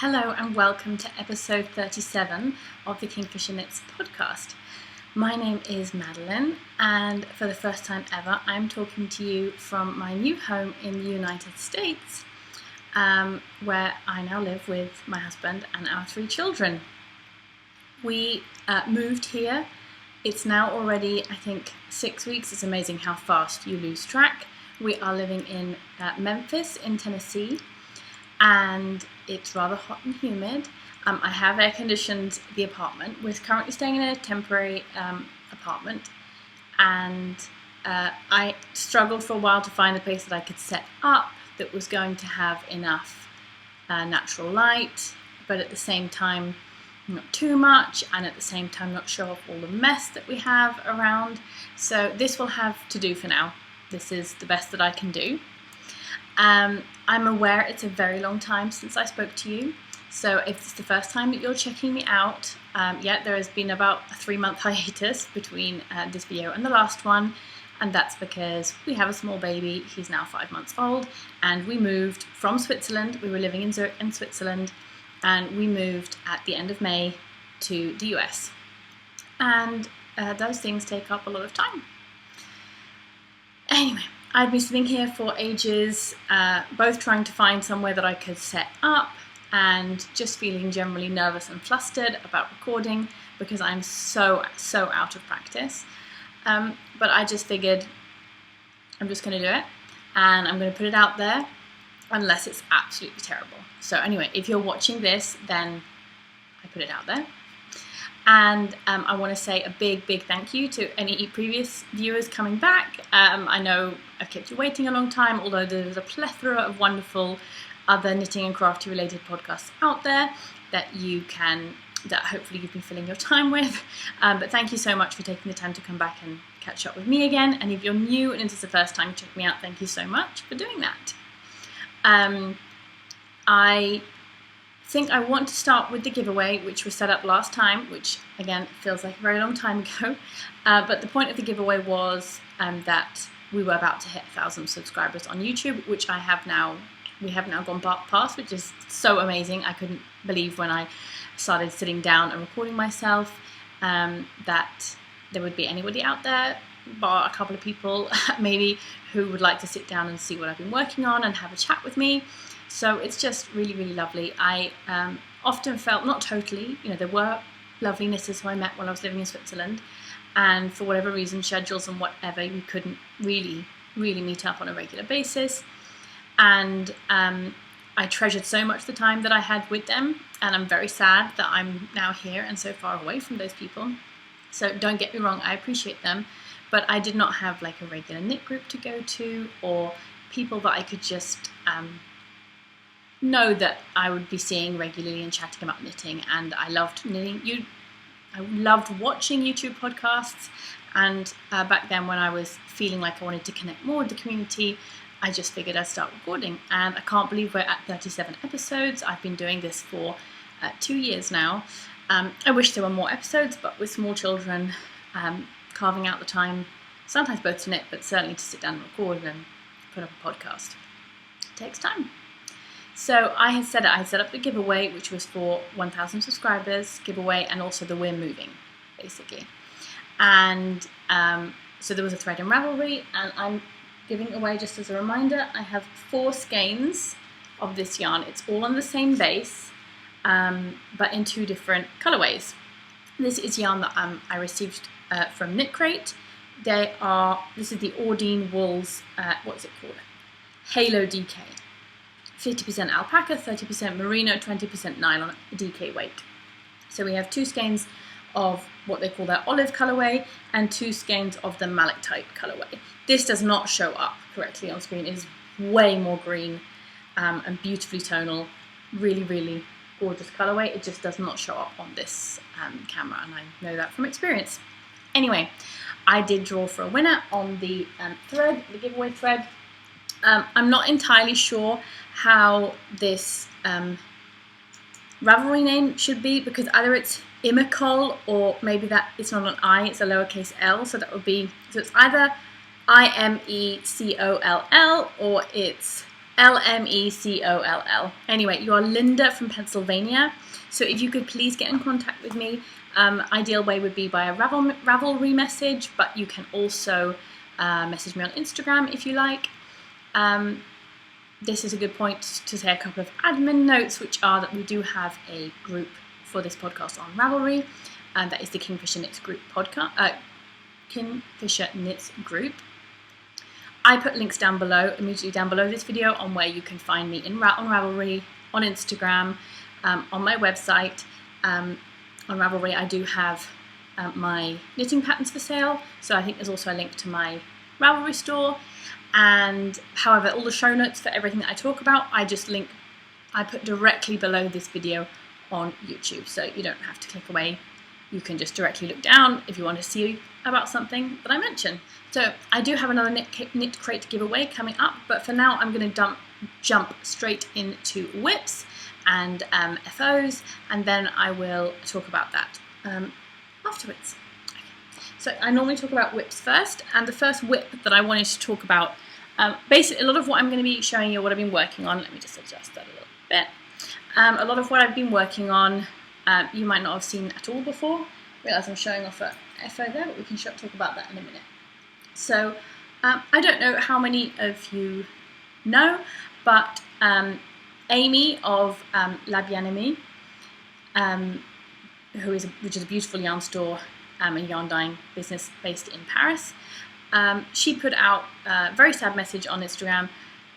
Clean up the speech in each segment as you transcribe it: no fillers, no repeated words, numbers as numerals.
Hello and welcome to episode 37 of the Kingfisher Knits podcast. My name is Madeleine, and for the first time ever I'm talking to you from my new home in the United States, where I now live with my husband and our 3 children. We moved here. It's now already, I think, 6 weeks. It's amazing how fast you lose track. We are living in Memphis in Tennessee, and it's rather hot and humid. I have air conditioned the apartment. We're currently staying in a temporary apartment, and I struggled for a while to find a place that I could set up that was going to have enough natural light, but at the same time not too much, and at the same time not show off all the mess that we have around. So this will have to do for now. This is the best that I can do. I'm aware it's a very long time since I spoke to you, so if it's the first time that you're checking me out, there has been about a 3-month hiatus between this video and the last one, and that's because we have a small baby. He's now 5 months old, and we moved from Switzerland. We were living in Zurich in Switzerland, and we moved at the end of May to the US, and those things take up a lot of time. Anyway, I'd been sitting here for ages, both trying to find somewhere that I could set up and just feeling generally nervous and flustered about recording because I'm so out of practice. But I just figured I'm just going to do it, and I'm going to put it out there unless it's absolutely terrible. So anyway, if you're watching this, then I put it out there. And I want to say a big thank you to any previous viewers coming back. I know I've kept you waiting a long time, although there's a plethora of wonderful other knitting and crafty related podcasts out there that hopefully you've been filling your time with. But thank you so much for taking the time to come back and catch up with me again. And if you're new and this is the first time you check me out, thank you so much for doing that. I think I want to start with the giveaway, which was set up last time, which again feels like a very long time ago. But the point of the giveaway was that we were about to hit 1,000 subscribers on YouTube, which we have now gone past, which is so amazing. I couldn't believe when I started sitting down and recording myself that there would be anybody out there, bar a couple of people maybe, who would like to sit down and see what I've been working on and have a chat with me. So it's just really lovely. I often felt, not totally, there were lovely knitters who I met while I was living in Switzerland, and for whatever reason, schedules and whatever, we couldn't really meet up on a regular basis. And I treasured so much the time that I had with them, and I'm very sad that I'm now here and so far away from those people. So don't get me wrong, I appreciate them, but I did not have like a regular knit group to go to, or people that I could just know that I would be seeing regularly and chatting about knitting. And I loved knitting. I loved watching YouTube podcasts, and back then when I was feeling like I wanted to connect more with the community, I just figured I'd start recording. And I can't believe we're at 37 episodes. I've been doing this for 2 years now. I wish there were more episodes, but with small children, carving out the time, sometimes both to knit, but certainly to sit down and record and put up a podcast, it takes time. So I had set up the giveaway, which was for 1,000 subscribers giveaway, and also the We're Moving, basically. And so there was a thread in Ravelry, and I'm giving away, just as a reminder, I have 4 skeins of this yarn. It's all on the same base, but in 2 different colorways. This is yarn that I received from KNITCRATE. This is the Ordine Wools, what is it called? Halo DK. 50% alpaca, 30% merino, 20% nylon DK weight. So we have 2 skeins of what they call their olive colorway and 2 skeins of the malachite colorway. This does not show up correctly on screen. It is way more green and beautifully tonal. Really gorgeous colorway. It just does not show up on this camera, and I know that from experience. Anyway, I did draw for a winner on the thread, the giveaway thread. I'm not entirely sure how this Ravelry name should be, because either it's Imicol or maybe that it's not an I, it's a lowercase l, so that would be, so it's either IMECOLL or it's L-M-E-C-O-L-L. Anyway, you are Linda from Pennsylvania. So if you could please get in contact with me. Ideal way would be by a Ravelry message, but you can also message me on Instagram if you like. This is a good point to say a couple of admin notes, which are that we do have a group for this podcast on Ravelry, and that is the Kingfisher Knits Group podcast. Kingfisher Knits Group. I put links down below, immediately down below this video, on where you can find me on Ravelry, on Instagram, on my website. On Ravelry, I do have my knitting patterns for sale, so I think there's also a link to my Ravelry store. And however, all the show notes for everything that I talk about, I put directly below this video on YouTube, so you don't have to click away. You can just directly look down if you want to see about something that I mention. So I do have another Knit Crate giveaway coming up, but for now I'm going to jump straight into whips and FOs, and then I will talk about that afterwards. Okay. So I normally talk about whips first, and the first whip that I wanted to talk about, basically a lot of what I'm going to be showing you what I've been working on. Let me just adjust that a little bit. A lot of what I've been working on you might not have seen at all before. I realise I'm showing off a FO there, but we can talk about that in a minute. So I don't know how many of you know, but Amy of La Bien-Aimée, which is a beautiful yarn store and yarn dyeing business based in Paris, she put out a very sad message on Instagram,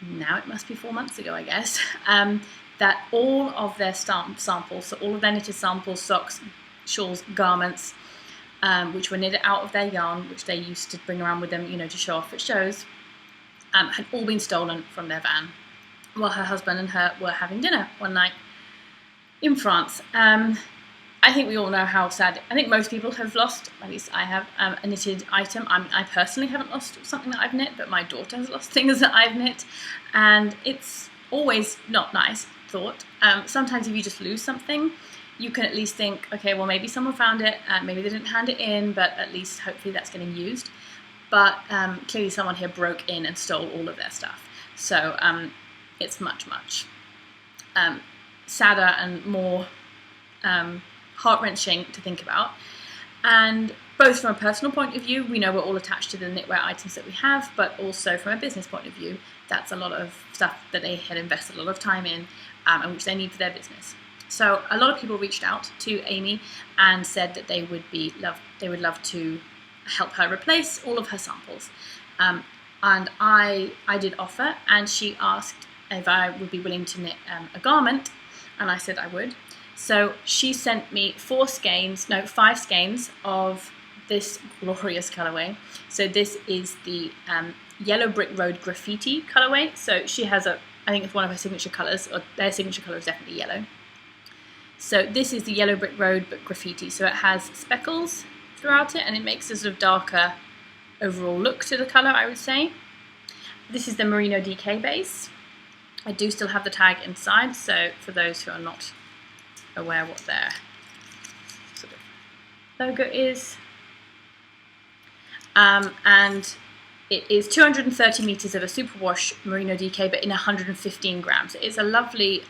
now it must be 4 months ago I guess, that all of their samples, so all of their knitted samples, socks, shawls, garments, which were knitted out of their yarn, which they used to bring around with them, you know, to show off at shows, had all been stolen from their van while her husband and her were having dinner one night in France. I think we all know how sad. I think most people have lost, at least I have, a knitted item. I personally haven't lost something that I've knit, but my daughter has lost things that I've knit, and it's always not nice thought. Sometimes if you just lose something, you can at least think, okay, well maybe someone found it, maybe they didn't hand it in, but at least hopefully that's getting used. But clearly someone here broke in and stole all of their stuff. So it's much sadder and more heart-wrenching to think about. And both from a personal point of view, we know we're all attached to the knitwear items that we have, but also from a business point of view, that's a lot of stuff that they had invested a lot of time in and which they need for their business. So a lot of people reached out to Amy and said that they would love to help her replace all of her samples. And I did offer, and she asked if I would be willing to knit a garment, and I said I would. So she sent me 5 skeins of this glorious colourway. So this is the Yellow Brick Road Graffiti colourway. So she has I think it's one of her signature colours, or their signature colour is definitely yellow. So this is the Yellow Brick Road but graffiti. So it has speckles throughout it, and it makes a sort of darker overall look to the colour, I would say. This is the Merino DK base. I do still have the tag inside, so for those who are not aware what their sort of logo is. And it is 230 meters of a superwash Merino DK, but in 115 grams. It is a lovely,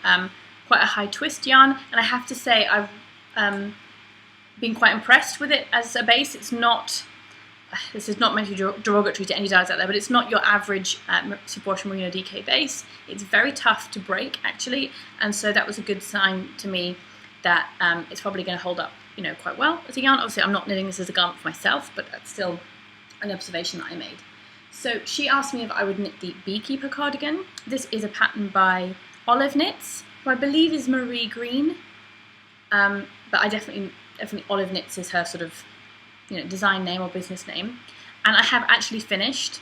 quite a high twist yarn, and I have to say I've been quite impressed with it as a base. It's not, this is not meant to be derogatory to any dyers out there, but it's not your average superwash Merino DK base. It's very tough to break actually, and so that was a good sign to me that it's probably going to hold up, you know, quite well as a yarn. Obviously I'm not knitting this as a garment for myself, but that's still an observation that I made. So she asked me if I would knit the Beekeeper cardigan. This is a pattern by Olive Knits, who I believe is Marie Green, but I definitely Olive Knits is her sort of, you know, design name or business name. And I have actually finished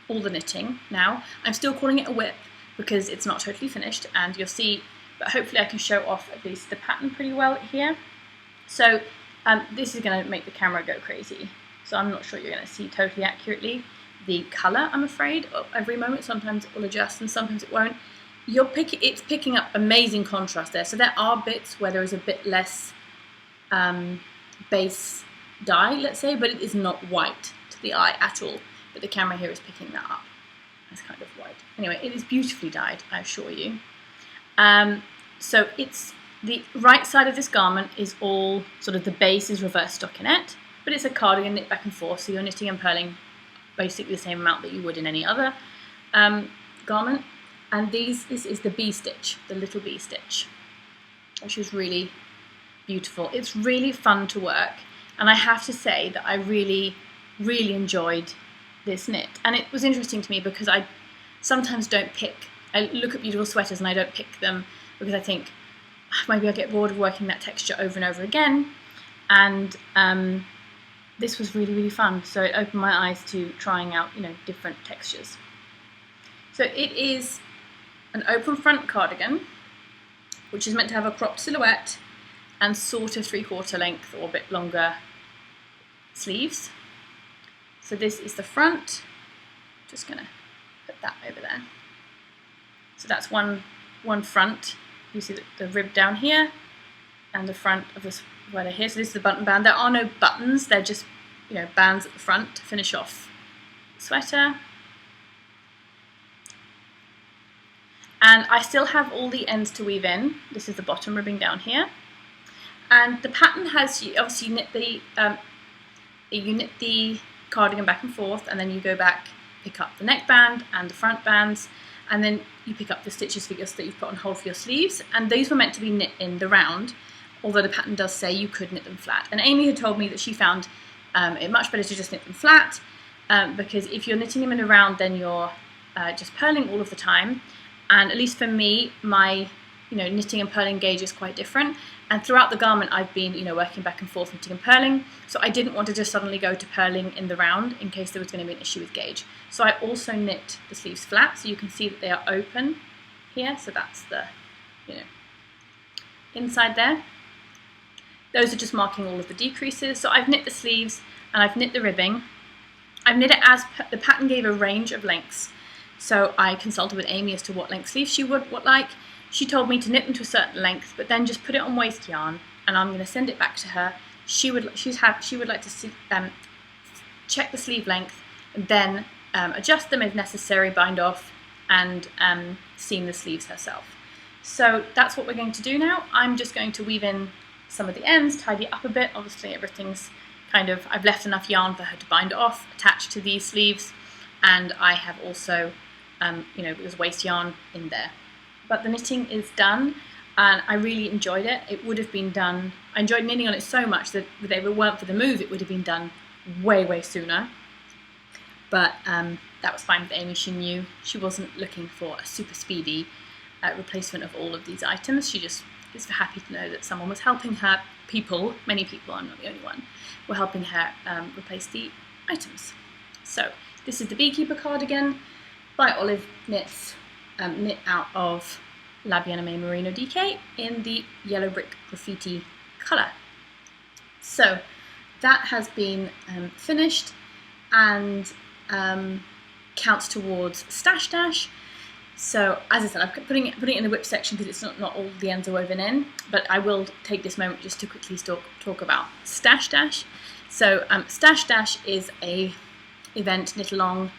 all the knitting now. I'm still calling it a whip because it's not totally finished, and you'll see, but hopefully I can show off at least the pattern pretty well here. So this is going to make the camera go crazy, so I'm not sure you're going to see totally accurately the colour, I'm afraid, every moment. Sometimes it will adjust and sometimes it won't. It's picking up amazing contrast there, so there are bits where there is a bit less base dye, let's say, but it is not white to the eye at all, but the camera here is picking that up. It's kind of white. Anyway, it is beautifully dyed, I assure you. So it's the right side of this garment is all sort of the base is reverse stockinette, but it's a cardigan knit back and forth, so you're knitting and purling basically the same amount that you would in any other garment. And this is the bee stitch, the little bee stitch, which is really beautiful. It's really fun to work, and I have to say that I really, really enjoyed this knit. And it was interesting to me because I sometimes don't pick, I look at beautiful sweaters and I don't pick them because I think maybe I get bored of working that texture over and over again. And this was really, really fun. So it opened my eyes to trying out, different textures. So it is an open front cardigan, which is meant to have a cropped silhouette and sort of 3/4 length or a bit longer sleeves. So this is the front. Just gonna put that over there. So that's one front. You see the rib down here and the front of the sweater here. So this is the button band. There are no buttons, they're just bands at the front to finish off the sweater. And I still have all the ends to weave in. This is the bottom ribbing down here. And the pattern has, obviously you knit the cardigan back and forth, and then you go back, pick up the neckband and the front bands, and then you pick up the stitches that you've put on hold for your sleeves. And these were meant to be knit in the round, although the pattern does say you could knit them flat. And Amy had told me that she found it much better to just knit them flat, because if you're knitting them in a round, then you're just purling all of the time. And at least for me, my knitting and purling gauge is quite different. And throughout the garment, I've been working back and forth, knitting and purling. So I didn't want to just suddenly go to purling in the round in case there was going to be an issue with gauge. So I also knit the sleeves flat, so you can see that they are open here. So that's the inside there. Those are just marking all of the decreases. So I've knit the sleeves and I've knit the ribbing. I've knit it as the pattern gave a range of lengths. So I consulted with Amy as to what length sleeves she would like. She told me to knit them to a certain length, but then just put it on waste yarn, and I'm going to send it back to her. She would like to check the sleeve length and then adjust them if necessary, bind off, and seam the sleeves herself. So that's what we're going to do now. I'm just going to weave in some of the ends, tidy it up a bit. Obviously everything's I've left enough yarn for her to bind it off, attached to these sleeves, and I have also there's waste yarn in there. But the knitting is done, and I really enjoyed it. It would have been done, I enjoyed knitting on it so much that if it weren't for the move, it would have been done way, way sooner. But that was fine with Amy. She knew she wasn't looking for a super speedy replacement of all of these items. She just is happy to know that someone was helping her. Many people, I'm not the only one, were helping her replace the items. So this is the Beekeeper cardigan by Olive Knits, knit out of La Bien-Aimée Merino DK in the Yellow Brick Graffiti colour. So that has been finished and counts towards Stache. So as I said, I'm putting it in the whip section because it's not all the ends are woven in, but I will take this moment just to quickly talk about Stache. So Stache is a event, knit along,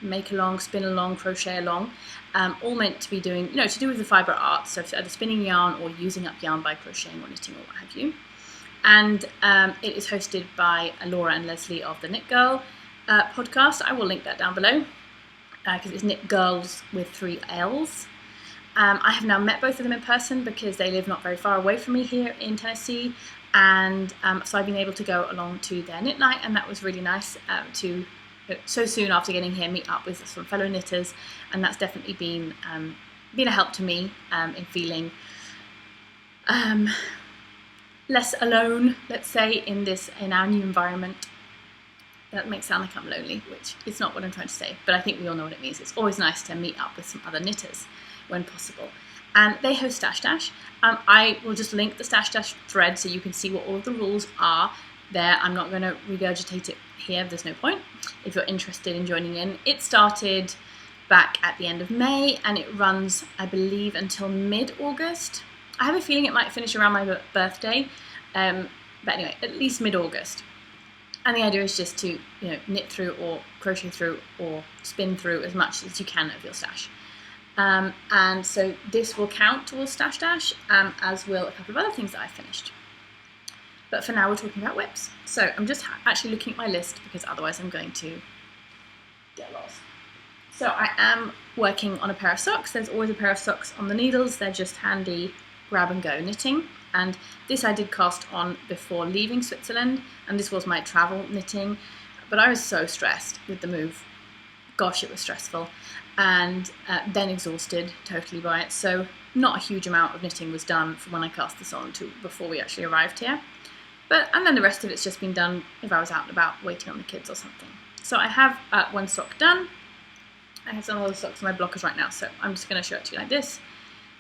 make along, spin along, crochet along, all meant to be doing, to do with the fibre arts, so either spinning yarn or using up yarn by crocheting or knitting or what have you. And it is hosted by Laura and Leslie of the Knit Girl podcast. I will link that down below because it's Knit Girls with 3 L's. I have now met both of them in person because they live not very far away from me here in Tennessee, and so I've been able to go along to their knit night, and that was really nice to so soon after getting here meet up with some fellow knitters, and that's definitely been a help to me in feeling less alone, let's say, in our new environment. That makes it sound like I'm lonely, which is not what I'm trying to say, but I think we all know what it means. It's always nice to meet up with some other knitters when possible. And they host Stache. I will just link the Stache thread so you can see what all of the rules are there. I'm not going to regurgitate it here, there's no point. If you're interested in joining in, it started back at the end of May and it runs, I believe, until mid-August. I have a feeling it might finish around my birthday, but anyway, at least mid-August. And the idea is just to, you know, knit through or crochet through or spin through as much as you can of your stash. And so this will count towards Stash Dash, as will a couple of other things that I finished. But for now we're talking about whips. So I'm just actually looking at my list because otherwise I'm going to get lost. So I am working on a pair of socks. There's always a pair of socks on the needles. They're just handy grab and go knitting. And this I did cast on before leaving Switzerland, and this was my travel knitting, but I was so stressed with the move. Gosh, it was stressful, and then exhausted totally by it, so not a huge amount of knitting was done from when I cast this on to before we actually arrived here. And then the rest of it's just been done if I was out and about waiting on the kids or something. So I have one sock done. I have some other socks on my blockers right now, so I'm just going to show it to you like this.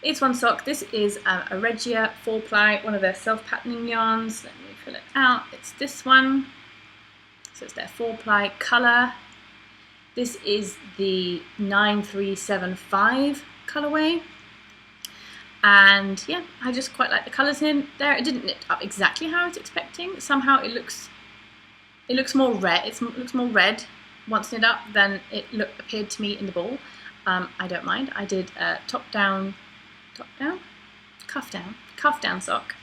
It's one sock. This is a Regia 4-ply, one of their self-patterning yarns. Let me pull it out. It's this one. So it's their 4-ply colour. This is the 9375 colourway. And yeah, I just quite like the colours in there. It didn't knit up exactly how I was expecting. Somehow it looks more red. It looks more red once knit up than it appeared to me in the ball. I don't mind. I did a cuff down sock.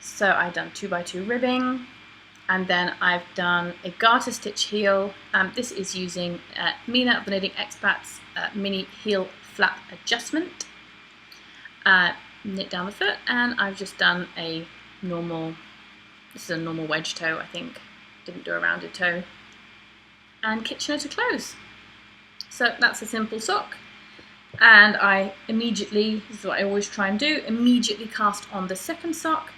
So I've done 2x2 ribbing, and then I've done a garter stitch heel. This is using Mina of the Knitting Expats mini heel flap adjustment. Knit down the foot, and I've just done a normal, this is a normal wedge toe, I think, didn't do a rounded toe, and Kitchener to close. So that's a simple sock. And I immediately, this is what I always try and do, immediately cast on the second sock,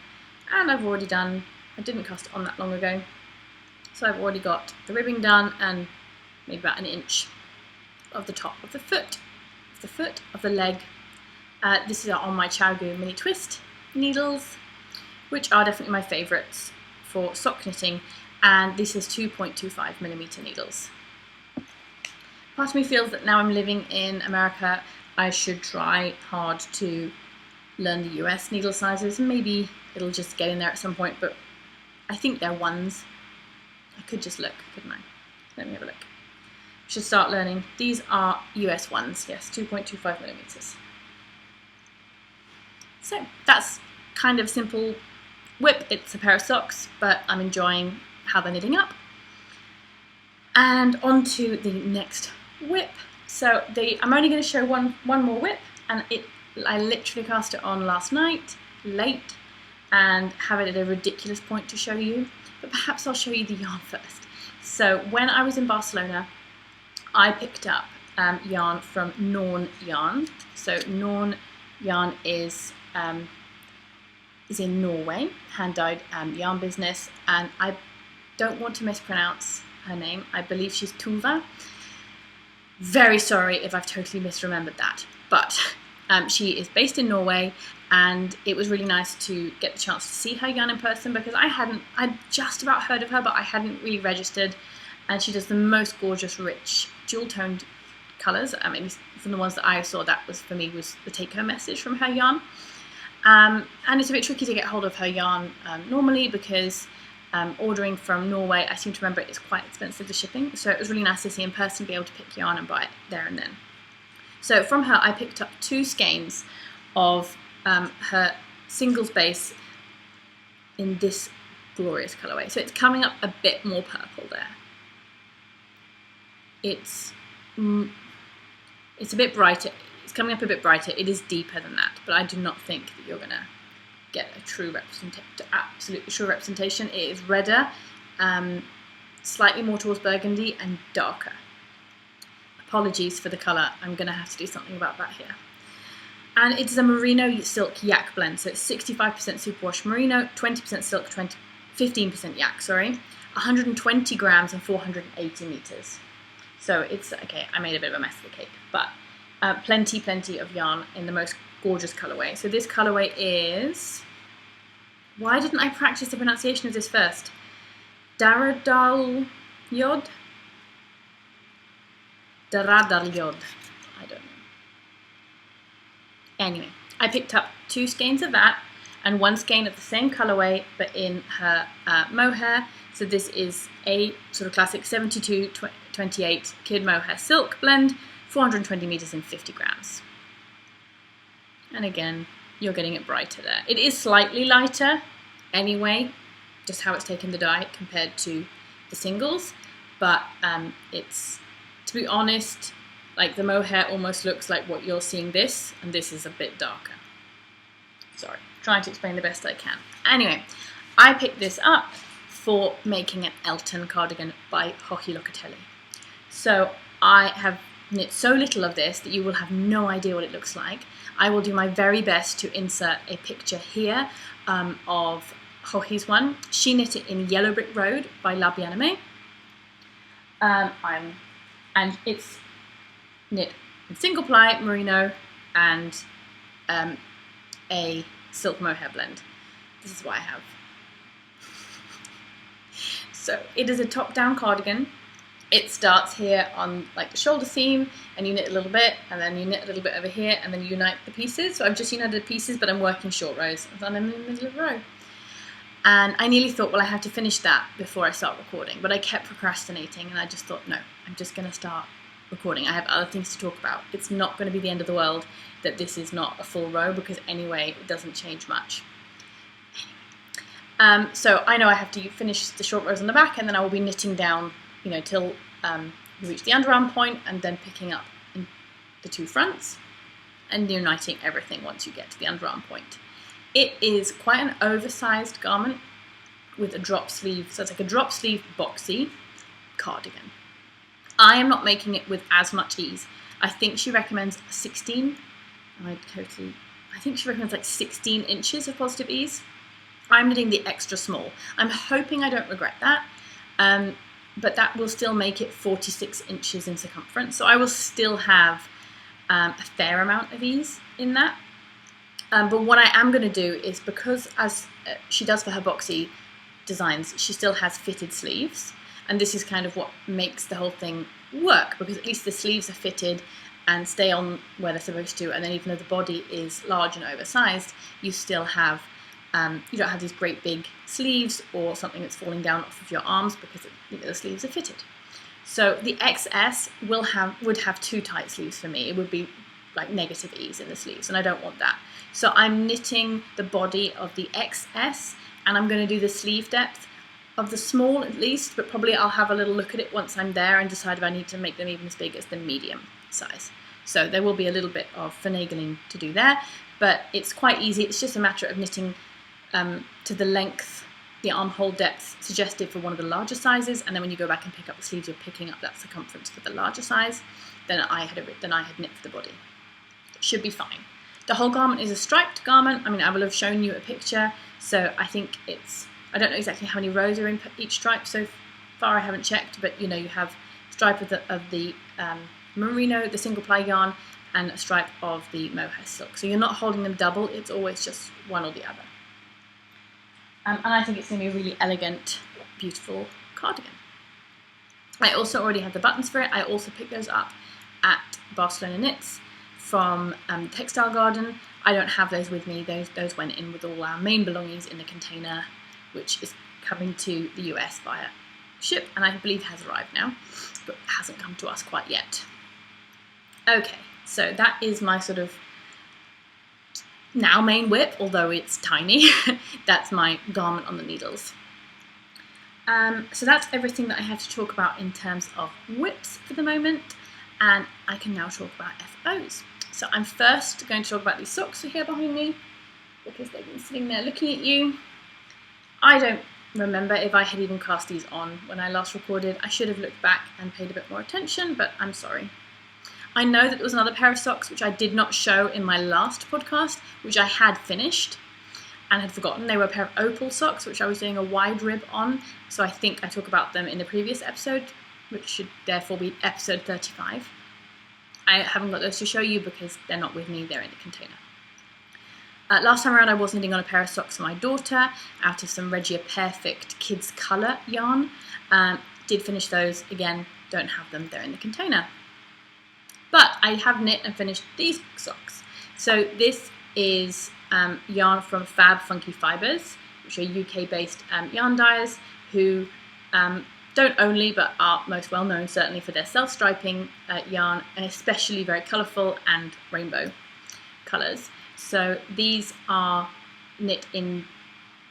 and I've already done, I didn't cast it on that long ago, so I've already got the ribbing done and maybe about an inch of the top of the foot, of the leg. This is on my Chowgu mini twist needles, which are definitely my favourites for sock knitting, and this is 2.25mm needles. Part of me feels that now I'm living in America, I should try hard to learn the US needle sizes, and maybe it'll just get in there at some point, but I think they're ones. I could just look, couldn't I? Let me have a look. Should start learning. These are US ones, yes, 2.25mm. So that's kind of simple whip. It's a pair of socks, but I'm enjoying how they're knitting up. And on to the next whip. So I'm only going to show one more whip, and I literally cast it on last night, late, and have it at a ridiculous point to show you, but perhaps I'll show you the yarn first. So when I was in Barcelona, I picked up yarn from Norn Yarn. So Norn Yarn is in Norway, hand-dyed yarn business, and I don't want to mispronounce her name. I believe she's Tuva. Very sorry if I've totally misremembered that, but she is based in Norway, and it was really nice to get the chance to see her yarn in person, because I'd just about heard of her, but I hadn't really registered, and she does the most gorgeous, rich, dual-toned colours. I mean, from the ones that I saw, that was, for me, was the take-home message from her yarn. And it's a bit tricky to get hold of her yarn normally, because ordering from Norway, I seem to remember it's quite expensive, the shipping, so it was really nice to see in person, be able to pick yarn and buy it there and then. So from her I picked up 2 skeins of her singles base in this glorious colourway. So it's coming up a bit more purple there. It's a bit brighter, it's coming up a bit brighter, it is deeper than that, but I do not think that you're going to get a true absolutely true representation. It is redder, slightly more towards burgundy, and darker. Apologies for the colour, I'm going to have to do something about that here. And it's a merino silk yak blend, so it's 65% superwash merino, 20% silk, 15% yak, sorry, 120 grams and 480 meters. So it's, okay, I made a bit of a mess of the cake, but plenty of yarn in the most gorgeous colourway. So this colourway is, why didn't I practice the pronunciation of this first? Daradal Yod? Daradal Yod. I don't know. Anyway, I picked up 2 skeins of that and 1 skein of the same colourway, but in her mohair. So this is a sort of classic 72-28 kid mohair silk blend, 420 meters in 50 grams. And again, you're getting it brighter there. It is slightly lighter anyway, just how it's taken the dye compared to the singles, but it's, to be honest, like the mohair almost looks like what you're seeing this, and this is a bit darker. Sorry, trying to explain the best I can. Anyway, I picked this up for making an Elton cardigan by Locatelli. So I have knit so little of this that you will have no idea what it looks like. I will do my very best to insert a picture here of Joji's one. She knit it in Yellow Brick Road by La Bien-Aimée. And it's knit in single ply, merino, and a silk mohair blend. This is what I have. So it is a top-down cardigan. It starts here on like the shoulder seam, and you knit a little bit, and then you knit a little bit over here, and then you unite the pieces. So I've just united the pieces, but I'm working short rows, and I'm in the middle of the row. And I nearly thought, well, I have to finish that before I start recording, but I kept procrastinating, and I just thought, no, I'm just going to start recording. I have other things to talk about. It's not going to be the end of the world that this is not a full row, because anyway, it doesn't change much. Anyway. So I know I have to finish the short rows on the back, and then I will be knitting down, you know, till you reach the underarm point, and then picking up in the two fronts and uniting everything once you get to the underarm point. It is quite an oversized garment with a drop sleeve, so it's like a drop sleeve boxy cardigan. I am not making it with as much ease. I think she recommends 16. I think she recommends like 16 inches of positive ease. I'm knitting the extra small. I'm hoping I don't regret that, but that will still make it 46 inches in circumference. So I will still have a fair amount of ease in that. But what I am going to do is, because as she does for her boxy designs, she still has fitted sleeves. And this is kind of what makes the whole thing work, because at least the sleeves are fitted and stay on where they're supposed to. And then even though the body is large and oversized, you still have, you don't have these great big sleeves or something that's falling down off of your arms, because the sleeves are fitted. So the XS would have too tight sleeves for me. It would be like negative ease in the sleeves, and I don't want that. So I'm knitting the body of the XS, and I'm going to do the sleeve depth of the small at least, but probably I'll have a little look at it once I'm there and decide if I need to make them even as big as the medium size. So there will be a little bit of finagling to do there, but it's quite easy. It's just a matter of knitting to the length, the armhole depth suggested for one of the larger sizes, and then when you go back and pick up the sleeves, you're picking up that circumference for the larger size than I had knit for the body. It should be fine. The whole garment is a striped garment. I mean, I will have shown you a picture, so I think it's, I don't know exactly how many rows are in each stripe so far, I haven't checked, but you know, you have stripe of the merino, the single ply yarn, and a stripe of the mohair silk. So you're not holding them double, it's always just one or the other. And I think it's going to be a really elegant, beautiful cardigan. I also already have the buttons for it. I also picked those up at Barcelona Knits from Textile Garden. I don't have those with me. Those went in with all our main belongings in the container, which is coming to the US via ship, and I believe has arrived now, but hasn't come to us quite yet. Okay, so that is my sort of now main whip, although it's tiny. That's my garment on the needles. So that's everything that I have to talk about in terms of whips for the moment, and I can now talk about FOs. So I'm first going to talk about these socks here behind me, because they've been sitting there looking at you. I don't remember if I had even cast these on when I last recorded. I should have looked back and paid a bit more attention, but I'm sorry. I know that there was another pair of socks which I did not show in my last podcast, which I had finished and had forgotten. They were a pair of Opal socks, which I was doing a wide rib on, so I think I talk about them in the previous episode, which should therefore be episode 35. I haven't got those to show you because they're not with me, they're in the container. Last time around I was knitting on a pair of socks for my daughter out of some Regia Perfect Kids Colour yarn. Did finish those, again, don't have them, they're in the container. But I have knit and finished these socks. So this is yarn from Fab Funky Fibres, which are UK-based yarn dyers who don't only, but are most well known certainly for their self-striping yarn, and especially very colourful and rainbow colours. So these are knit in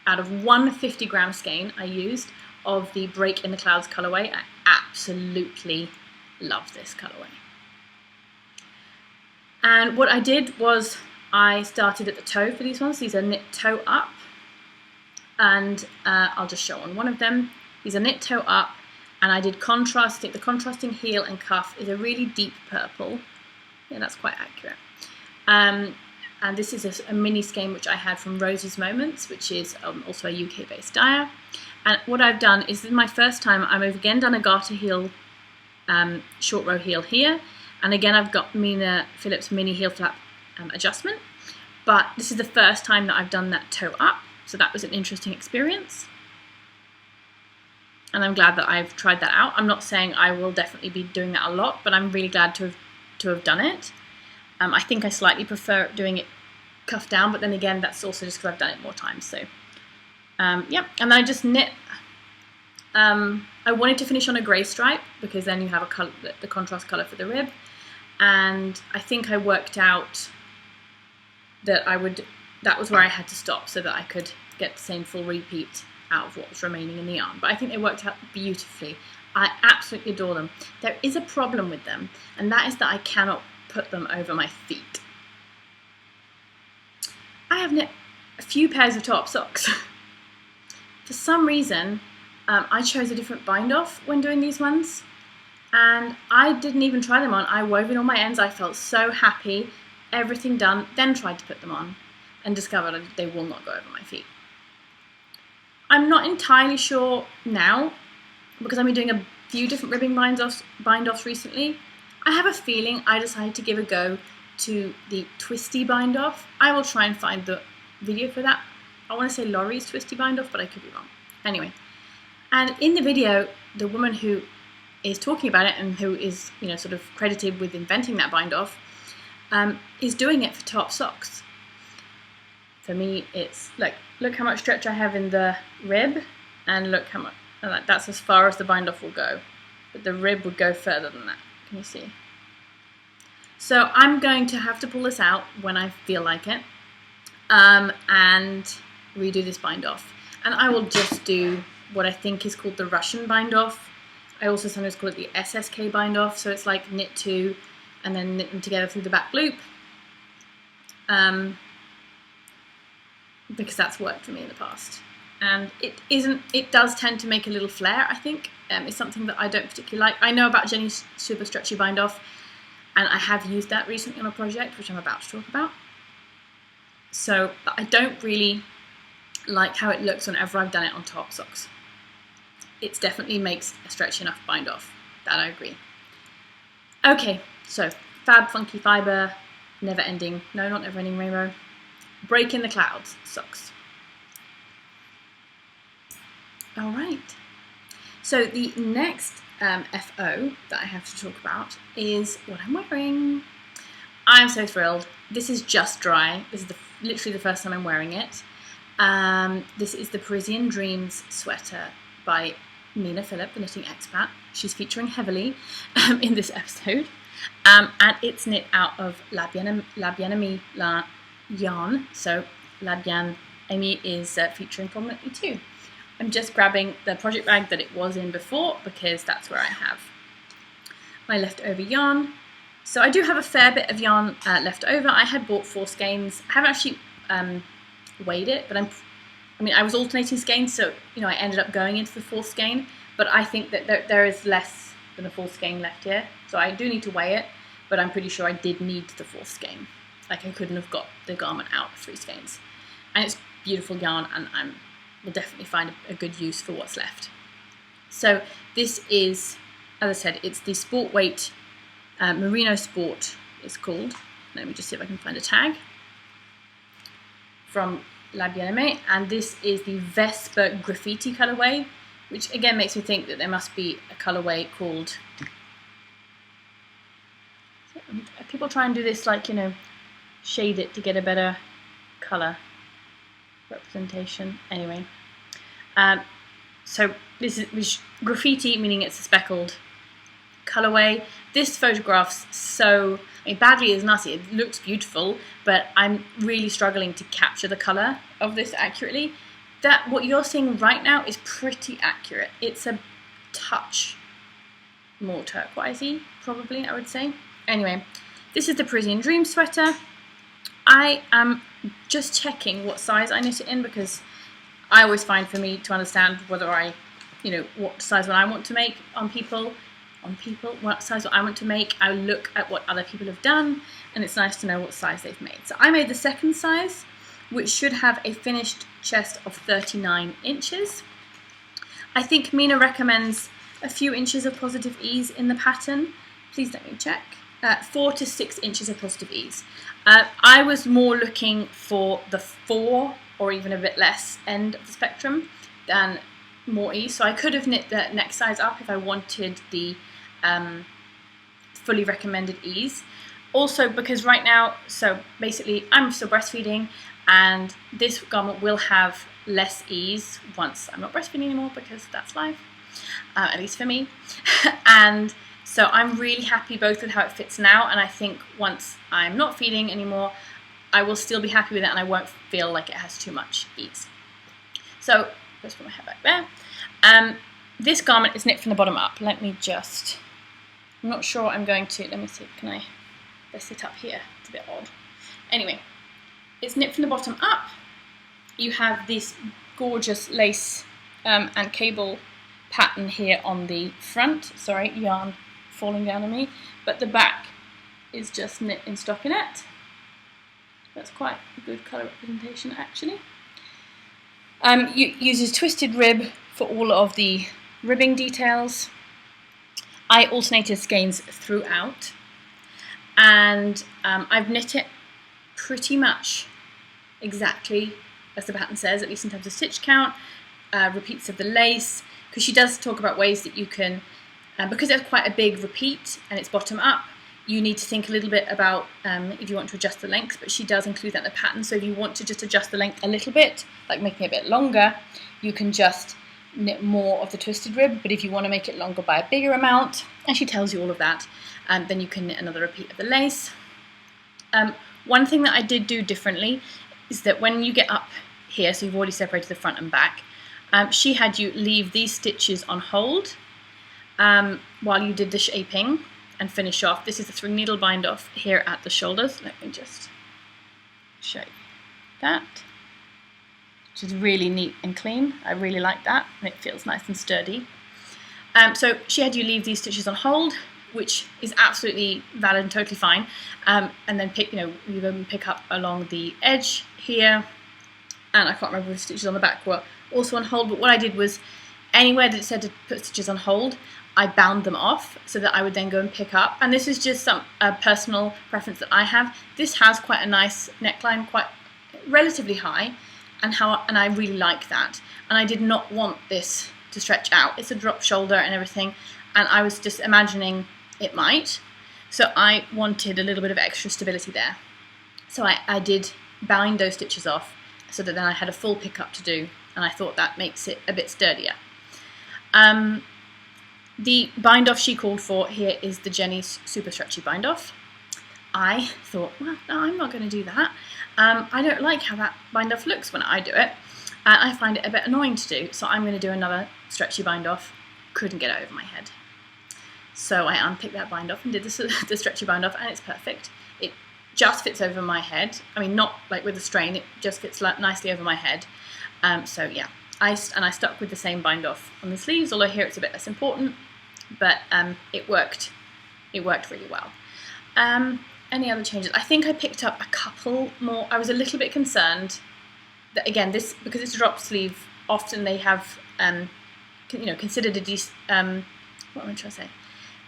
out of one 50-gram skein I used of the Break in the Clouds colourway. I absolutely love this colourway. And what I did was I started at the toe for these ones. These are knit toe up, and I'll just show on one of them. These are knit toe up, and I did contrasting. The contrasting heel and cuff is a really deep purple. Yeah, that's quite accurate. And this is a mini skein which I had from Rosie's Moments, which is also a UK-based dyer. And what I've done is, this is my first time, I've again done a garter heel, short row heel here, and again I've got Mina Phillips mini heel flap adjustment, but this is the first time that I've done that toe up, so that was an interesting experience. And I'm glad that I've tried that out. I'm not saying I will definitely be doing that a lot, but I'm really glad to have done it. I think I slightly prefer doing it cuff down, but then again, that's also just because I've done it more times. So, yeah, and then I just knit. I wanted to finish on a grey stripe because then you have a color, the contrast colour for the rib, and I think I worked out that that was where I had to stop so that I could get the same full repeat out of what was remaining in the yarn. But I think they worked out beautifully. I absolutely adore them. There is a problem with them, and that is that I cannot put them over my feet. I have knit a few pairs of top socks. For some reason, I chose a different bind off when doing these ones, and I didn't even try them on. I wove in all my ends. I felt so happy, everything done, then tried to put them on and discovered they will not go over my feet. I'm not entirely sure now, because I've been doing a few different ribbing bind-offs recently. I have a feeling I decided to give a go to the twisty bind-off. I will try and find the video for that. I want to say Laurie's twisty bind-off, but I could be wrong. Anyway, and in the video, the woman who is talking about it and who is, you know, sort of credited with inventing that bind-off, is doing it for top socks. For me, it's like, look how much stretch I have in the rib, and look how much, and that's as far as the bind-off will go. But the rib would go further than that. Can you see? So I'm going to have to pull this out when I feel like it, and redo this bind-off. And I will just do what I think is called the Russian bind-off. I also sometimes call it the SSK bind-off. So it's like knit two and then knit them together through the back loop. Because that's worked for me in the past. And it does tend to make a little flare, I think. It's something that I don't particularly like. I know about Jenny's super stretchy bind-off, and I have used that recently on a project, which I'm about to talk about. So, but I don't really like how it looks whenever I've done it on top socks. It definitely makes a stretchy enough bind-off. That I agree. Okay, so Fab Funky Fibre, Never Ending, no, not Never Ending Rainbow, Break in the Clouds socks. All right. So the next FO that I have to talk about is what I'm wearing. I'm so thrilled. This is just dry. This is literally the first time I'm wearing it. This is the Parisian Dreams sweater by Mina Phillip, the knitting expat. She's featuring heavily in this episode. And it's knit out of La Bien-Aimée yarn. So La Bien-Aimée is featuring prominently too. I'm just grabbing the project bag that it was in before because that's where I have my leftover yarn. So I do have a fair bit of yarn left over. I had bought 4 skeins. I haven't actually weighed it, but I was alternating skeins, so I ended up going into the 4th skein. But I think that there is less than a full skein left here, so I do need to weigh it. But I'm pretty sure I did need the 4th skein. Like I couldn't have got the garment out of 3 skeins. And it's beautiful yarn, and will definitely find a good use for what's left. So this is, as I said, it's the Sport Weight Merino Sport, it's called. Let me just see if I can find a tag. From La Bien-Aimée, and this is the Vesper Graffiti colourway, which again makes me think that there must be a colourway called... People try and do this, like, shade it to get a better colour representation. Anyway, So this is graffiti, meaning it's a speckled colourway. This photograph's so, I mean, badly is nasty. It looks beautiful, but I'm really struggling to capture the colour of this accurately. That what you're seeing right now is pretty accurate. It's a touch more turquoisey, probably, I would say. Anyway, this is the Parisian Dream sweater. I am just checking what size I knit it in, because I always find, for me to understand whether I, what size what I want to make on people, what size what I want to make, I look at what other people have done, and it's nice to know what size they've made. So I made the second size, which should have a finished chest of 39 inches. I think Mina recommends a few inches of positive ease in the pattern. Please let me check. 4 to 6 inches of positive ease. I was more looking for the 4 or even a bit less end of the spectrum than more ease. So I could have knit the next size up if I wanted the fully recommended ease. Also, because right now, so basically I'm still breastfeeding, and this garment will have less ease once I'm not breastfeeding anymore, because that's life, at least for me. And so I'm really happy both with how it fits now, and I think once I'm not feeding anymore, I will still be happy with it, and I won't feel like it has too much ease. So let's put my hair back there. This garment is knit from the bottom up. Let me just, I'm not sure I'm going to, let me see, can I, let's sit up here, it's a bit odd. Anyway, it's knit from the bottom up. You have this gorgeous lace and cable pattern here on the front. Sorry, yarn falling down on me. But the back is just knit in stockinette. That's quite a good colour representation, actually. Uses twisted rib for all of the ribbing details. I alternated skeins throughout, and I've knit it pretty much exactly as the pattern says, at least in terms of stitch count, repeats of the lace, because she does talk about ways that you can, because it's quite a big repeat and it's bottom up, you need to think a little bit about if you want to adjust the length, but she does include that in the pattern. So if you want to just adjust the length a little bit, like making it a bit longer, you can just knit more of the twisted rib, but if you want to make it longer by a bigger amount, and she tells you all of that, then you can knit another repeat of the lace. One thing that I did do differently is that when you get up here, so you've already separated the front and back, she had you leave these stitches on hold while you did the shaping and finish off. This is the 3 needle bind off here at the shoulders. Let me just show you that, which is really neat and clean. I really like that, and it feels nice and sturdy. So she had you leave these stitches on hold, which is absolutely valid and totally fine. And then you go and pick up along the edge here, and I can't remember if the stitches on the back were also on hold, but what I did was anywhere that it said to put stitches on hold, I bound them off so that I would then go and pick up. And this is just some personal preference that I have. This has quite a nice neckline, quite relatively high, and I really like that. And I did not want this to stretch out. It's a drop shoulder and everything, and I was just imagining it might. So I wanted a little bit of extra stability there. So I did bind those stitches off so that then I had a full pickup to do, and I thought that makes it a bit sturdier. The bind off she called for here is the Jenny's super stretchy bind off. I thought, well, no, I'm not going to do that. I don't like how that bind off looks when I do it, and I find it a bit annoying to do, so I'm going to do another stretchy bind off. Couldn't get it over my head. So I unpicked that bind off and did the stretchy bind off, and it's perfect. It just fits over my head. I mean, not like with a strain, it just fits nicely over my head. So yeah, I stuck with the same bind off on the sleeves, although here it's a bit less important, but it worked really well. Any other changes? I think I picked up a couple more. I was a little bit concerned that, again, because it's a drop sleeve, often they have considered what am I trying to say?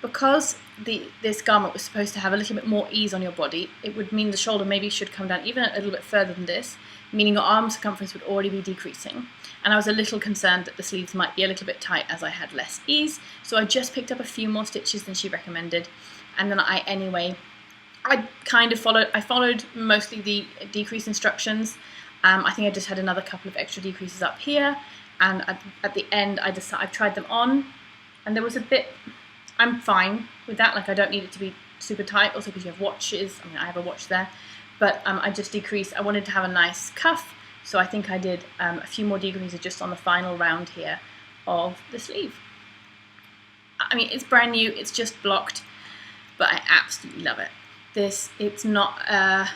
Because this garment was supposed to have a little bit more ease on your body, it would mean the shoulder maybe should come down even a little bit further than this, meaning your arm circumference would already be decreasing. And I was a little concerned that the sleeves might be a little bit tight as I had less ease, so I just picked up a few more stitches than she recommended, and then I kind of followed mostly the decrease instructions, I think I just had another couple of extra decreases up here, and at the end I've tried them on, and there was a bit, I'm fine with that, like I don't need it to be super tight, also because you have watches, I mean I have a watch there, but I just decreased. I wanted to have a nice cuff, so I think I did a few more decreases just on the final round here of the sleeve. I mean, it's brand new, it's just blocked, but I absolutely love it. It's not a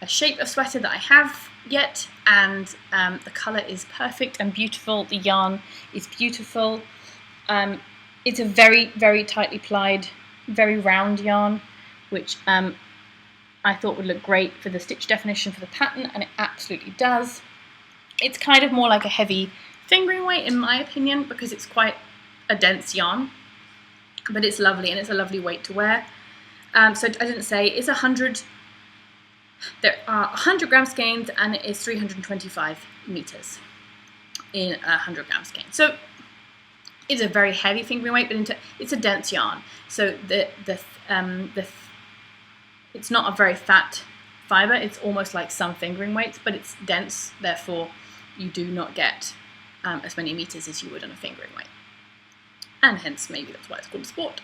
shape of sweater that I have yet, and the colour is perfect and beautiful. The yarn is beautiful. It's a very, very tightly plied, very round yarn, which I thought would look great for the stitch definition for the pattern, and it absolutely does. It's kind of more like a heavy fingering weight in my opinion, because it's quite a dense yarn, but it's lovely, and it's a lovely weight to wear. So I didn't say, it's 100, there are 100 gram skeins, and it is 325 meters in a 100 gram skein. So it's a very heavy fingering weight, but it's a dense yarn. So it's not a very fat fibre. It's almost like some fingering weights, but it's dense. Therefore, you do not get as many meters as you would on a fingering weight. And hence, maybe that's why it's called a sport.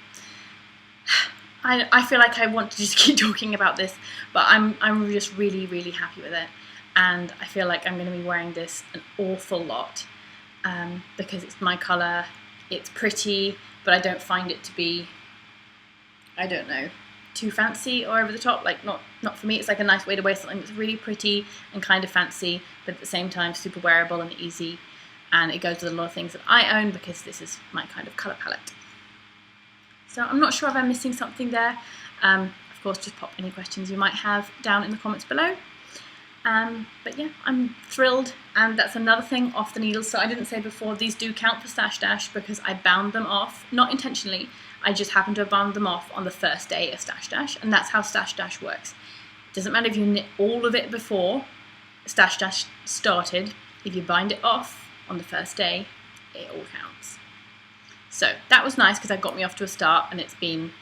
I feel like I want to just keep talking about this, but I'm just really, really happy with it. And I feel like I'm going to be wearing this an awful lot because it's my colour, it's pretty, but I don't find it to be, I don't know, too fancy or over the top. Like, not for me. It's like a nice way to wear something that's really pretty and kind of fancy, but at the same time super wearable and easy. And it goes with a lot of things that I own because this is my kind of colour palette. So I'm not sure if I'm missing something there. Of course, just pop any questions you might have down in the comments below. But yeah, I'm thrilled, and that's another thing off the needles. So I didn't say before, these do count for Stache because I bound them off, not intentionally, I just happened to have bound them off on the first day of Stache, and that's how Stache works. It doesn't matter if you knit all of it before Stache started, if you bind it off on the first day, it all counts. So that was nice because that got me off to a start, and it's been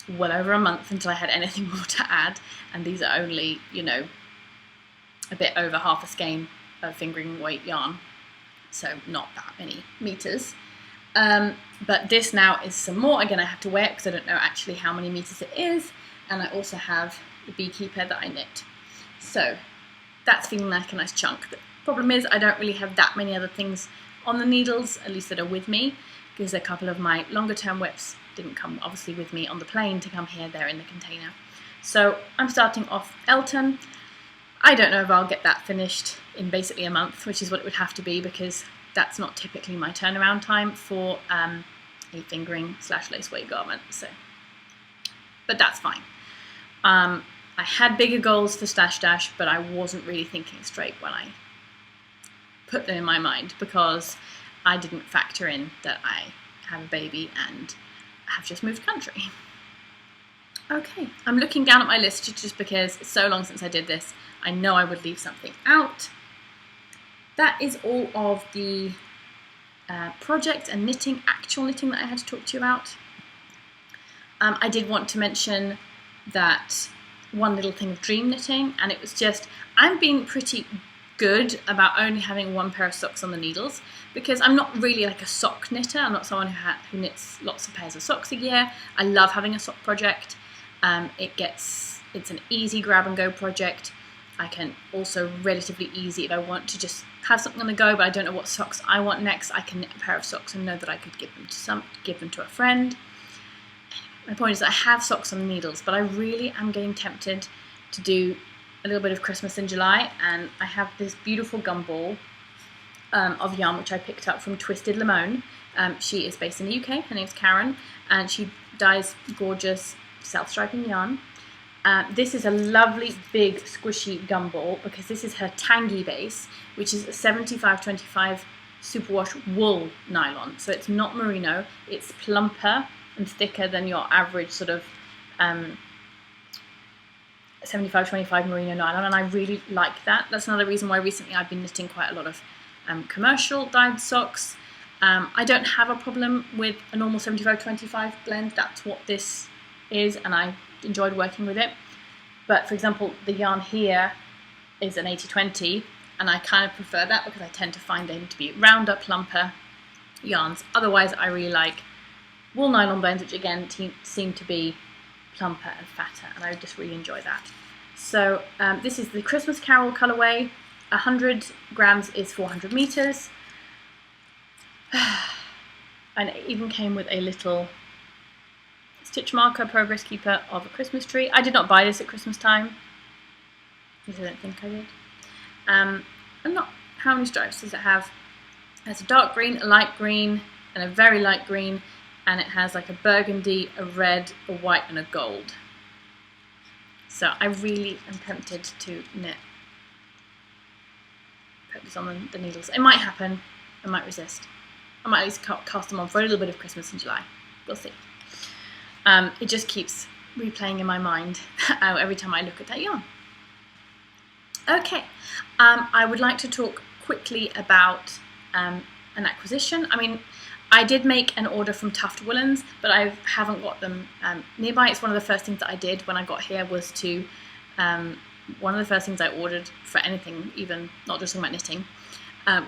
well over a month until I had anything more to add, and these are only, you know, a bit over half a skein of fingering weight yarn, so not that many meters. But this now is some more. Again, I have to weigh it because I don't know actually how many meters it is, and I also have the beekeeper that I knit. So that's feeling like a nice chunk. The problem is I don't really have that many other things on the needles, at least that are with me, because a couple of my longer term whips didn't come obviously with me on the plane to come here, they're in the container. So I'm starting off Elton. I don't know if I'll get that finished in basically a month, which is what it would have to be, because that's not typically my turnaround time for a fingering / lace weight garment. So, but that's fine. I had bigger goals for Stache, but I wasn't really thinking straight when I put them in my mind, because I didn't factor in that I have a baby and have just moved country. Okay, I'm looking down at my list just because it's so long since I did this. I know I would leave something out. That is all of the project and knitting, actual knitting that I had to talk to you about. I did want to mention that one little thing of dream knitting, and it was just, I'm being pretty good about only having one pair of socks on the needles, because I'm not really like a sock knitter. I'm not someone who knits lots of pairs of socks a year. I love having a sock project. It's an easy grab and go project. I can also relatively easy, if I want to just have something on the go but I don't know what socks I want next, I can knit a pair of socks and know that I could give them to a friend. My point is, I have socks on the needles, but I really am getting tempted to do a little bit of Christmas in July, and I have this beautiful gumball of yarn which I picked up from Twisted Limone. She is based in the UK, her name's Karen, and she dyes gorgeous self-striping yarn. This is a lovely big squishy gumball because this is her tangy base, which is a 75/25 superwash wool nylon. So it's not merino, it's plumper and thicker than your average sort of 75/25 merino nylon, and I really like that. That's another reason why recently I've been knitting quite a lot of commercial dyed socks. I don't have a problem with a normal 75/25 blend. That's what this is, and I enjoyed working with it. But for example, the yarn here is an 80/20, and I kind of prefer that because I tend to find them to be rounder, plumper yarns. Otherwise, I really like wool nylon blends, which again seem to be plumper and fatter, and I just really enjoy that. So this is the Christmas Carol colourway. 100 grams is 400 meters. And it even came with a little stitch marker, progress keeper of a Christmas tree. I did not buy this at Christmas time, because I don't think I did. And not, how many stripes does it have? It has a dark green, a light green, and a very light green, and it has like a burgundy, a red, a white, and a gold. So I really am tempted to knit. Put this on the needles. It might happen. I might resist. I might at least cast them on for a little bit of Christmas in July. We'll see. It just keeps replaying in my mind every time I look at that yarn. Okay, I would like to talk quickly about an acquisition. I mean, I did make an order from Tuft Woolens, but I haven't got them nearby. It's one of the first things that I did when I got here was to, one of the first things I ordered for anything, even not just talking about knitting,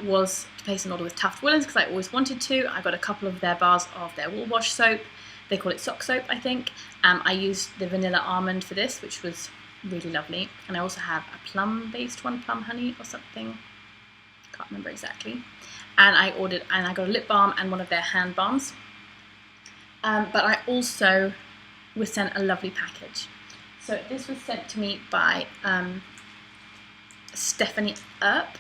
was to place an order with Tuft Woolens because I always wanted to. I got a couple of their bars of their wool wash soap. They call it sock soap, I think. I used the vanilla almond for this, which was really lovely. And I also have a plum-based one, plum honey or something. Can't remember exactly. And I got a lip balm and one of their hand balms. But I also was sent a lovely package. So this was sent to me by Stephanie Earp.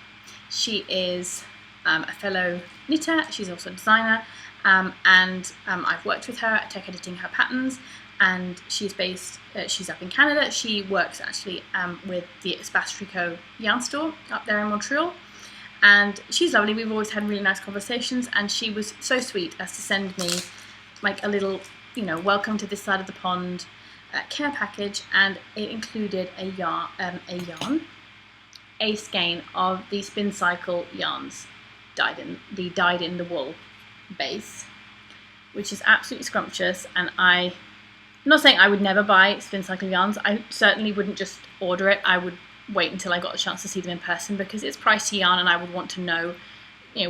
She is a fellow knitter. She's also a designer. I've worked with her at tech editing her patterns, and she's up in Canada. She works actually with the Espace Tricot yarn store up there in Montreal. And she's lovely. We've always had really nice conversations, and she was so sweet as to send me like a little, welcome to this side of the pond care package, and it included a skein of the Spin Cycle yarns, dyed in the wool base, which is absolutely scrumptious. And I'm not saying I would never buy Spin Cycle yarns. I certainly wouldn't just order it. I would wait until I got a chance to see them in person because it's pricey yarn and I would want to know,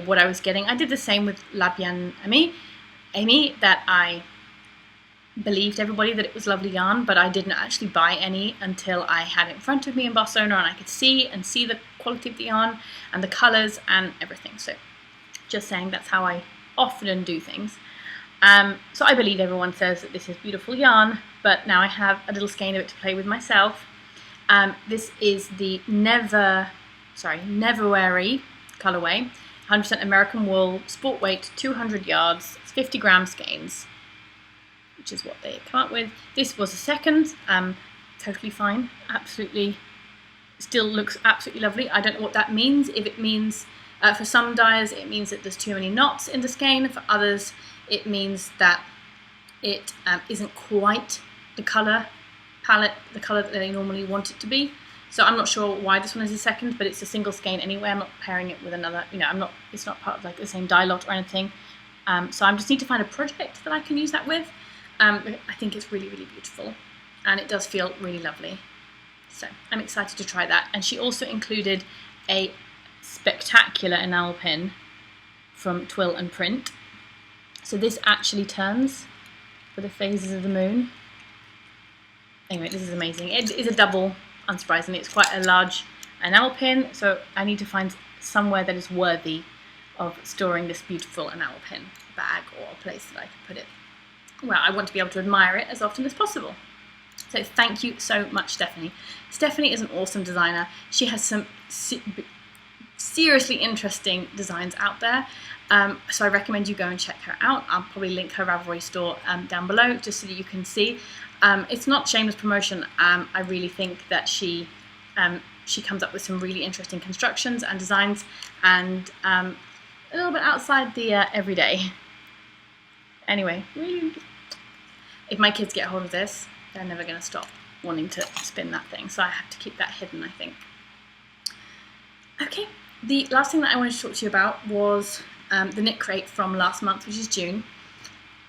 what I was getting. I did the same with La Bien Amy, that I believed everybody that it was lovely yarn, but I didn't actually buy any until I had it in front of me in Barcelona and I could see the quality of the yarn and the colours and everything. So just saying, that's how I often do things. So I believe everyone says that this is beautiful yarn, but now I have a little skein of it to play with myself. This is the Never Weary colourway, 100% American wool, sport weight, 200 yards, 50 gram skeins, which is what they come up with. This was a second, totally fine, absolutely, still looks absolutely lovely. I don't know what that means. If it means, for some dyers, it means that there's too many knots in the skein. For others, it means that it isn't quite the colour palette, the colour that they normally want it to be. So I'm not sure why this one is a second, but it's a single skein anyway. I'm not pairing it with another, it's not part of like the same dye lot or anything. So I just need to find a project that I can use that with. I think it's really, really beautiful, and it does feel really lovely. So I'm excited to try that. And she also included a spectacular enamel pin from Twill and Print. So this actually turns for the phases of the moon. Anyway, this is amazing. It is a double, unsurprisingly. It's quite a large enamel pin, so I need to find somewhere that is worthy of storing this beautiful enamel pin, a bag or a place that I can put it. Well, I want to be able to admire it as often as possible. So thank you so much, Stephanie. Stephanie is an awesome designer. She has some seriously interesting designs out there. So I recommend you go and check her out. I'll probably link her Ravelry store down below just so that you can see. It's not shameless promotion. I really think that she comes up with some really interesting constructions and designs, and a little bit outside the everyday. Anyway, if my kids get hold of this, they're never going to stop wanting to spin that thing. So I have to keep that hidden, I think. Okay, the last thing that I wanted to talk to you about was the knit crate from last month, which is June.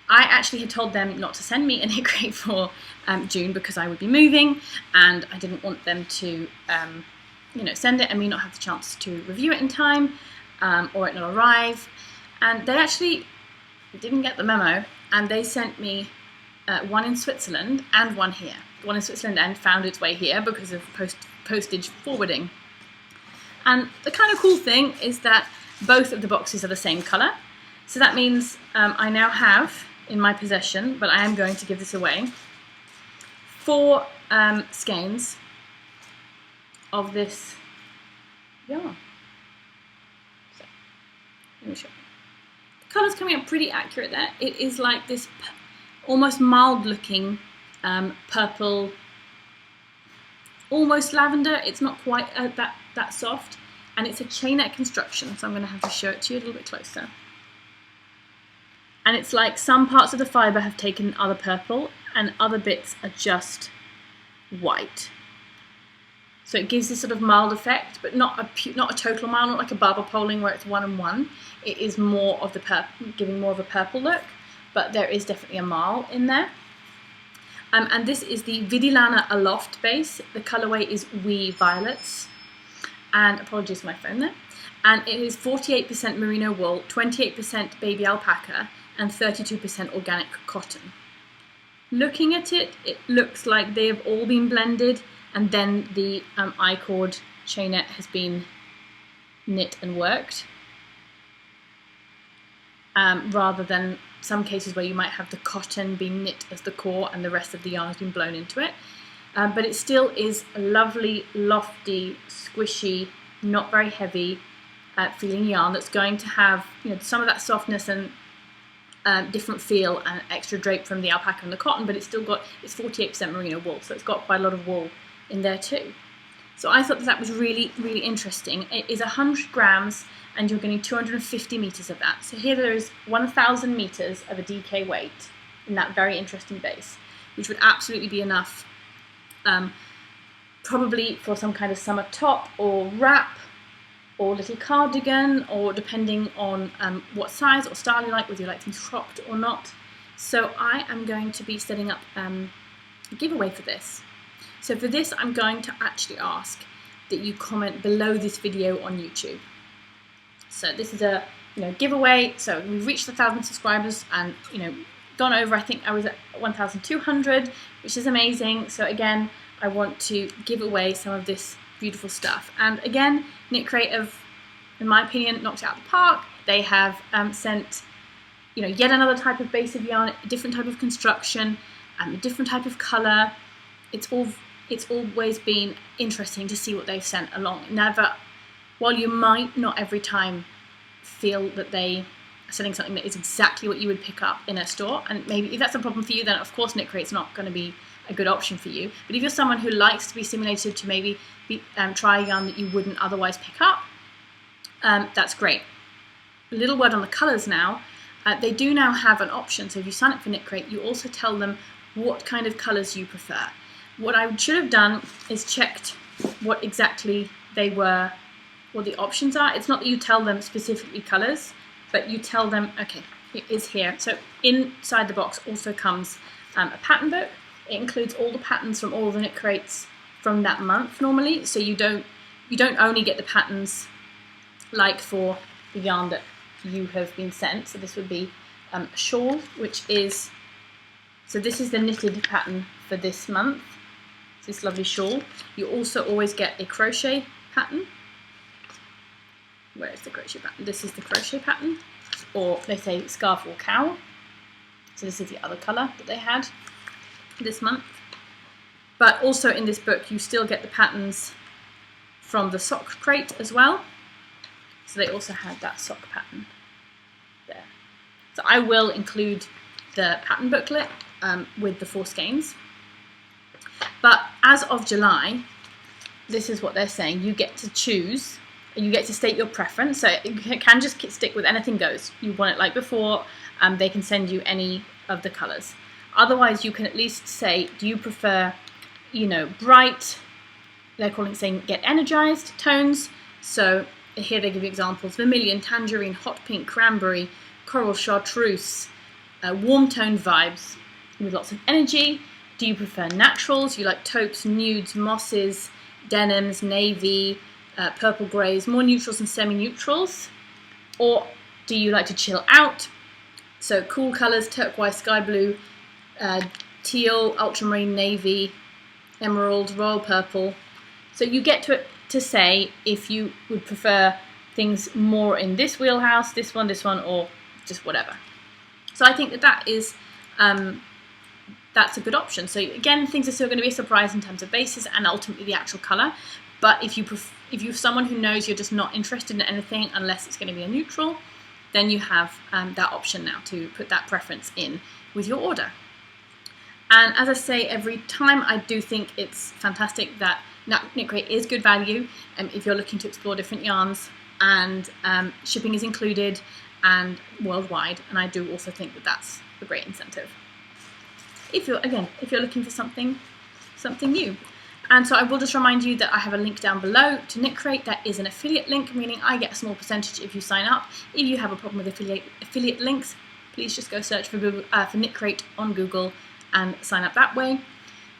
I actually had told them not to send me a knit crate for June because I would be moving, and I didn't want them to send it and me not have the chance to review it in time, or it not arrive. And they actually didn't get the memo, and they sent me one in Switzerland and one here. The one in Switzerland and found its way here because of postage forwarding. And the kind of cool thing is that both of the boxes are the same colour. So that means I now have in my possession, but I am going to give this away, 4 skeins of this yarn. So, let me show you. The colour's coming up pretty accurate there. It is like this almost mild looking purple, almost lavender. It's not quite that soft, and it's a chainette construction, so I'm going to have to show it to you a little bit closer. And it's like some parts of the fibre have taken other purple and other bits are just white. So it gives this sort of mild effect, but not a total mild, not like a barber poling where it's 1 and 1. It is more of the purple, giving more of a purple look, but there is definitely a marl in there. And this is the Vidilana Aloft base. The colourway is Wee Violets. And apologies for my phone there. And it is 48% merino wool, 28% baby alpaca, and 32% organic cotton. Looking at it, it looks like they have all been blended, and then the I-cord chainette has been knit and worked, rather than some cases where you might have the cotton being knit as the core and the rest of the yarn has been blown into it. But it still is a lovely, lofty, squishy, not very heavy feeling yarn that's going to have some of that softness and different feel and extra drape from the alpaca and the cotton, but it's 48% merino wool, so it's got quite a lot of wool in there too. So I thought that was really, really interesting. It is 100 grams and you're getting 250 meters of that. So here there is 1,000 meters of a DK weight in that very interesting base, which would absolutely be enough probably for some kind of summer top or wrap or little cardigan, or depending on what size or style you like, whether you like things cropped or not. So I am going to be setting up a giveaway for this. So for this, I'm going to actually ask that you comment below this video on YouTube. So this is a giveaway. So we've reached 1,000 subscribers and gone over. I think I was at 1,200, which is amazing. So again, I want to give away some of this beautiful stuff. And again, KNITCRATE have, in my opinion, knocked it out of the park. They have sent yet another type of base of yarn, a different type of construction, a different type of colour. It's always been interesting to see what they've sent along. While you might not every time feel that they are sending something that is exactly what you would pick up in a store, and maybe if that's a problem for you, then of course KNITCRATE's not going to be a good option for you. But if you're someone who likes to be stimulated to maybe try a yarn that you wouldn't otherwise pick up, that's great. A little word on the colours now. They do now have an option, so if you sign up for KNITCRATE, you also tell them what kind of colours you prefer. What I should have done is checked what exactly they were, what the options are. It's not that you tell them specifically colours, but you tell them, okay, it is here. So inside the box also comes a pattern book. It includes all the patterns from all the KNITCRATEs from that month normally, so you don't only get the patterns like for the yarn that you have been sent. So this would be a shawl, which is, so this is the knitted pattern for this month. It's this lovely shawl. You also always get a crochet pattern. Where is the crochet pattern? This is the crochet pattern, or they say scarf or cowl. So this is the other colour that they had this month. But also in this book you still get the patterns from the sock crate as well. So they also had that sock pattern there. So I will include the pattern booklet with the 4 skeins. But as of July, this is what they're saying. You get to choose, you get to state your preference. So you can just stick with anything goes. You want it like before, they can send you any of the colours. Otherwise, you can at least say, do you prefer, bright, they're saying get energized tones. So here they give you examples: vermilion, tangerine, hot pink, cranberry, coral, chartreuse, warm toned vibes with lots of energy. Do you prefer naturals? You like taupes, nudes, mosses, denims, navy, purple greys, more neutrals and semi-neutrals? Or do you like to chill out? So cool colours, turquoise, sky blue, teal, ultramarine, navy, emerald, royal purple. So you get to say if you would prefer things more in this wheelhouse, this one, or just whatever. So I think that is that's a good option. So again, things are still going to be a surprise in terms of bases and ultimately the actual colour. But if you're someone who knows you're just not interested in anything unless it's going to be a neutral, then you have that option now to put that preference in with your order. And as I say every time, I do think it's fantastic that KnitCrate is good value if you're looking to explore different yarns, and shipping is included and worldwide. And I do also think that that's a great incentive if you're looking for something new. And so I will just remind you that I have a link down below to KnitCrate. That is an affiliate link, meaning I get a small percentage if you sign up. If you have a problem with affiliate links, please just go search for KnitCrate on Google and sign up that way.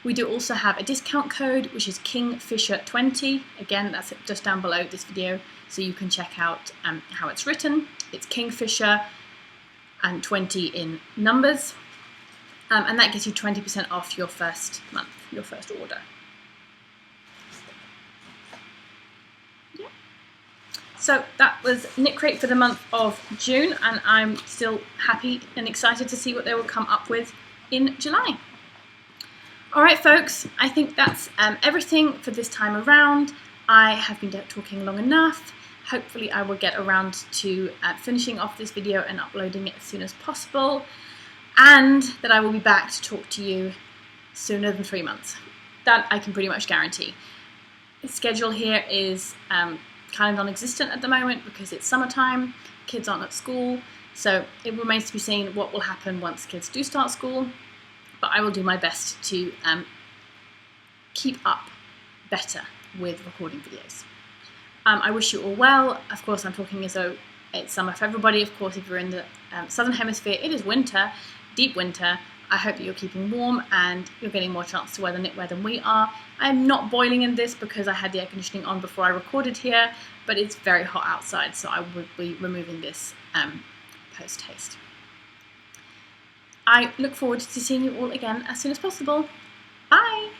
We do also have a discount code, which is Kingfisher20. Again, that's just down below this video, so you can check out how it's written. It's Kingfisher and 20 in numbers. And that gets you 20% off your first month, your first order. Yeah. So that was KnitCrate for the month of June, and I'm still happy and excited to see what they will come up with in July. Alright folks, I think that's everything for this time around. I have been talking long enough. Hopefully I will get around to finishing off this video and uploading it as soon as possible, and that I will be back to talk to you sooner than 3 months. That I can pretty much guarantee. The schedule here is kind of non-existent at the moment because it's summertime, kids aren't at school, so it remains to be seen what will happen once kids do start school, but I will do my best to keep up better with recording videos. I wish you all well. Of course, I'm talking as though it's summer for everybody. Of course, if you're in the southern hemisphere, it is winter, deep winter. I hope that you're keeping warm and you're getting more chance to wear the knitwear than we are. I'm not boiling in this because I had the air conditioning on before I recorded here, but it's very hot outside, so I would be removing this post-haste. I look forward to seeing you all again as soon as possible. Bye!